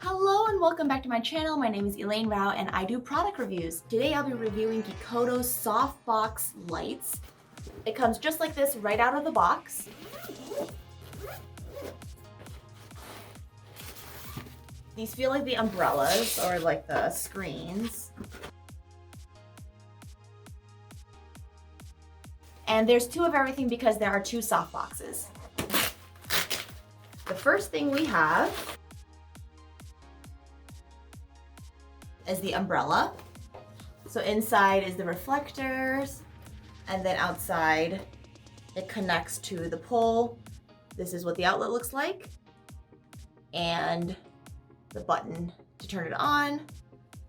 Hello and welcome back to my channel. My name is Elaine Rau and I do product reviews. Today I'll be reviewing Gikoto's softbox lights. It comes just like this right out of the box. These feel like the umbrellas or like the screens. And there's two of everything because there are two softboxes. The first thing we have is the umbrella. So inside is the reflectors, and then outside it connects to the pole. This is what the outlet looks like, and the button to turn it on,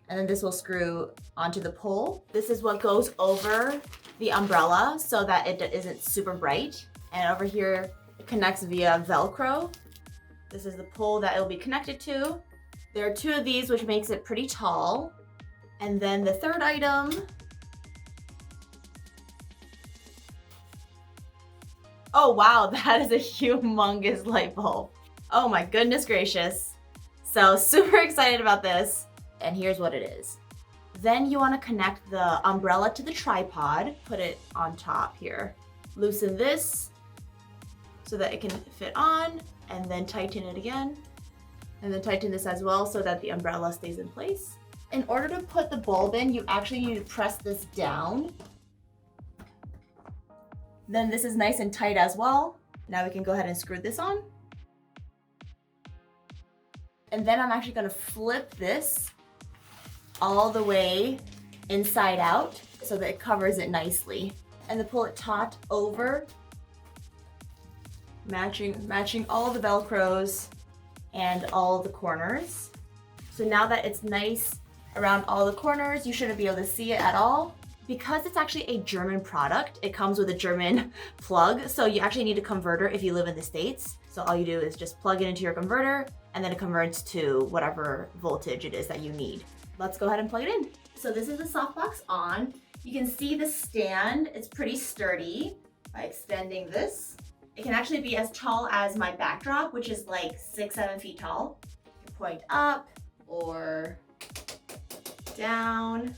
and then this will screw onto the pole. This is what goes over the umbrella so that it isn't super bright, and over here it connects via Velcro. This is the pole that it'll be connected to. There are two of these, which makes it pretty tall. And then the third item oh wow, that is a humongous light bulb. Oh my goodness gracious. So super excited about this. And here's what it is. Then you want to connect the umbrella to the tripod, put it on top here. Loosen this so that it can fit on, and then tighten it again. And then tighten this as well so that the umbrella stays in place. In order to put the bulb in, you actually need to press this down. Then this is nice and tight as well. Now we can go ahead and screw this on. And then I'm actually gonna flip this all the way inside out so that it covers it nicely. And then pull it taut over, matching all the Velcros and all the corners. So now that it's nice around all the corners, you shouldn't be able to see it at all. Because it's actually a German product, it comes with a German plug, so you actually need a converter if you live in the States. So all you do is just plug it into your converter, and then it converts to whatever voltage it is that you need. Let's go ahead and plug it in. So this is the softbox on. You can see the stand, it's pretty sturdy by extending this. It can actually be as tall as my backdrop, which is like 6-7 feet tall. You can point up or down.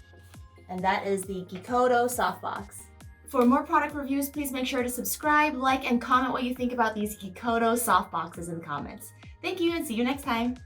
And that is the Gikoto softbox. For more product reviews, please make sure to subscribe, like, and comment what you think about these Gikoto softboxes in the comments. Thank you and see you next time.